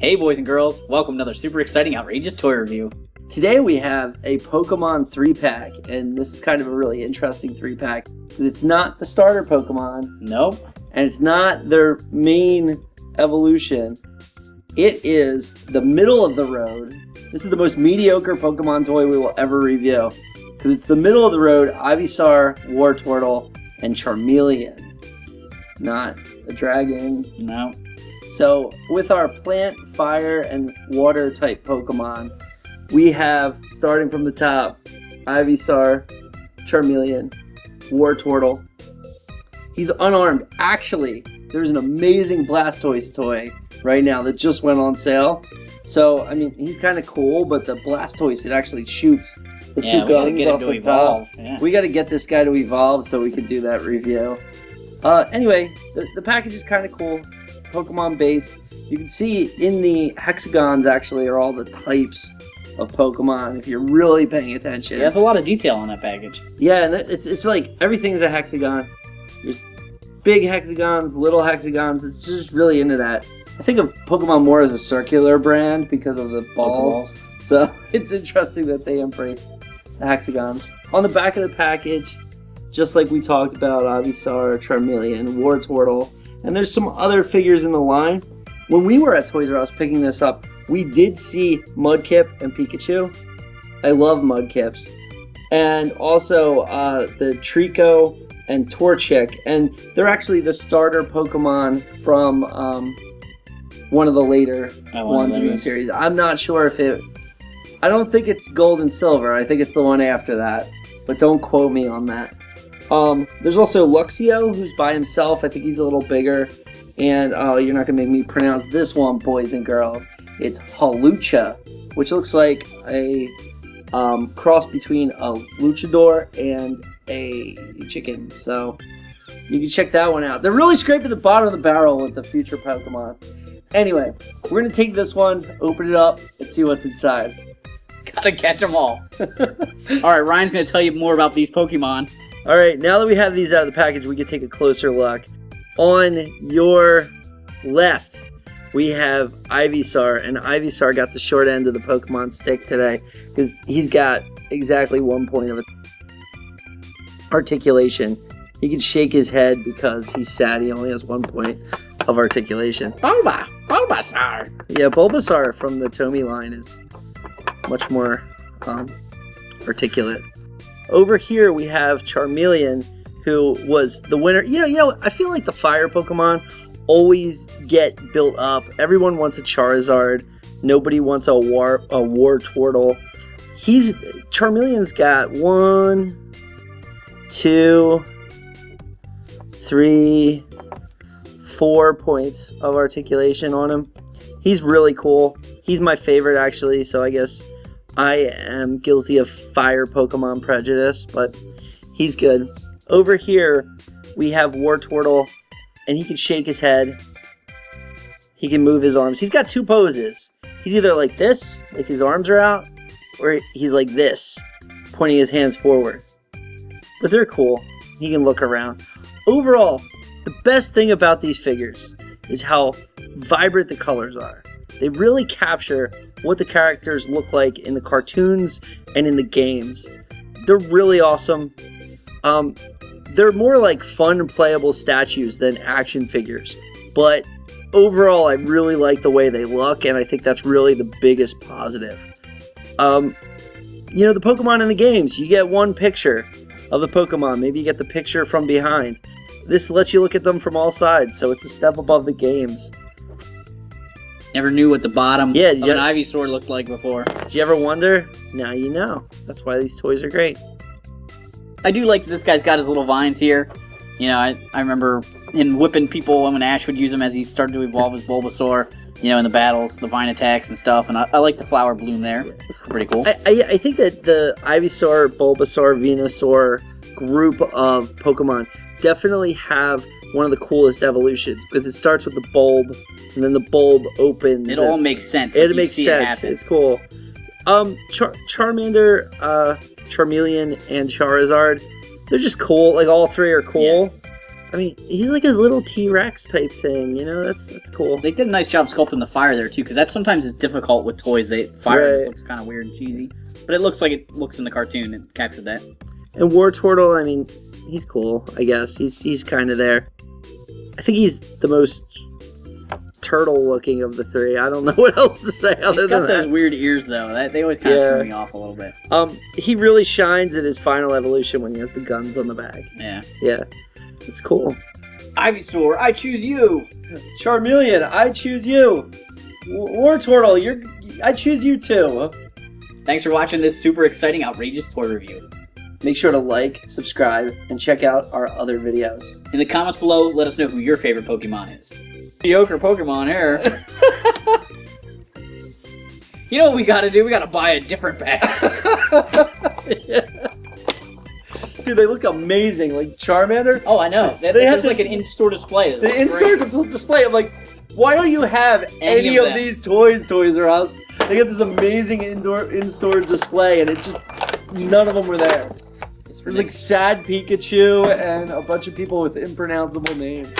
Hey boys and girls, welcome to another super exciting, outrageous toy review. Today we have a Pokemon 3-pack, and this is kind of a really interesting 3-pack. It's not the starter Pokemon. Nope. And it's not their main evolution. It is the middle of the road. This is the most mediocre Pokemon toy we will ever review. Because it's the middle of the road, Ivysaur, Wartortle, and Charmeleon. Not a dragon. No. So, with our plant, fire, and water type Pokemon, we have, starting from the top, Ivysaur, Charmeleon, Wartortle. He's unarmed. Actually, there's an amazing Blastoise toy right now that just went on sale. So, I mean, he's kind of cool, but the Blastoise, it actually shoots the two guns off the top. Yeah. We got to get this guy to evolve so we can do that review. Anyway, the package is kind of cool. It's Pokemon based. You can see in the hexagons actually are all the types of Pokemon if you're really paying attention. Yeah, there's a lot of detail on that package. Yeah, and it's like everything's a hexagon. There's big hexagons, little hexagons. It's just really into that. I think of Pokemon more as a circular brand because of the balls. So it's interesting that they embraced the hexagons. On the back of the package, just like we talked about, Ivysaur, Charmeleon, Wartortle, and there's some other figures in the line. When we were at Toys R Us picking this up, we did see Mudkip and Pikachu. I love Mudkips. And also the Trico and Torchic, and they're actually the starter Pokemon from one of the later ones in the series. I'm not sure if I don't think it's Gold and Silver. I think it's the one after that, but don't quote me on that. There's also Luxio, who's by himself. I think he's a little bigger. And you're not going to make me pronounce this one, boys and girls. It's Hawlucha, which looks like a cross between a luchador and a chicken. So you can check that one out. They're really scraping the bottom of the barrel with the future Pokemon. Anyway, we're going to take this one, open it up, and see what's inside. Gotta catch them all. Alright, Ryan's going to tell you more about these Pokemon. Alright, now that we have these out of the package, we can take a closer look. On your left, we have Ivysaur, and Ivysaur got the short end of the Pokemon stick today because he's got exactly 1 point of articulation. He can shake his head because he's sad. He only has 1 point of articulation. Bulbasaur. Yeah, Bulbasaur from the Tomy line is much more articulate. Over here we have Charmeleon, who was the winner. You know, I feel like the fire Pokemon always get built up. Everyone wants a Charizard. Nobody wants a Wartortle. Charmeleon's got 1, 2, 3, 4 points of articulation on him. He's really cool. He's my favorite, actually, so I guess I am guilty of fire Pokemon prejudice, but he's good. Over here, we have Wartortle, and he can shake his head. He can move his arms. He's got 2 poses. He's either like this, like his arms are out, or he's like this, pointing his hands forward. But they're cool. He can look around. Overall, the best thing about these figures is how vibrant the colors are. They really capture what the characters look like in the cartoons and in the games. They're really awesome. They're more like fun playable statues than action figures. But overall, I really like the way they look, and I think that's really the biggest positive. You know, the Pokemon in the games, you get one picture of the Pokemon. Maybe you get the picture from behind. This lets you look at them from all sides, so it's a step above the games. Never knew what the bottom of an Ivysaur looked like before. Did you ever wonder? Now you know. That's why these toys are great. I do like that this guy's got his little vines here. You know, I remember him whipping people when Ash would use him as he started to evolve his Bulbasaur, you know, in the battles, the vine attacks and stuff. And I like the flower bloom there. Looks pretty cool. I think that the Ivysaur, Bulbasaur, Venusaur group of Pokemon definitely have one of the coolest evolutions because it starts with the bulb and then the bulb opens. It all makes sense. It makes sense. It's cool. Charmander, Charmeleon, and Charizard, they're just cool. Like, all three are cool. I mean, he's like a little T-Rex type thing, you know? That's cool. They did a nice job sculpting the fire there, too, because that sometimes is difficult with toys. Fire Right. just looks kind of weird and cheesy. But it looks like it looks in the cartoon. It captured that. And Wartortle, I mean, he's cool, I guess. He's kind of there. I think he's the most turtle-looking of the three. I don't know what else to say other He's than got those that. weird ears, though. They always kind of Yeah. throw me off a little bit. He really shines in his final evolution when he has the guns on the back. Yeah. Yeah. It's cool. Ivysaur, I choose you! Charmeleon, I choose you. Wartortle, I choose you too. Thanks for watching this super exciting, outrageous toy review. Make sure to like, subscribe, and check out our other videos. In the comments below, let us know who your favorite Pokemon is. Mediocre Pokemon here. You know what we gotta do? We gotta buy a different pack. Yeah. Dude, they look amazing. Like Charmander. Oh, I know. They have There's this- like an in-store display. The in-store display. I'm like, why don't you have any of of them. these toys, Toys R Us? They got this amazing in-store display, and it just none of them were there. There's like sad Pikachu and a bunch of people with impronounceable names.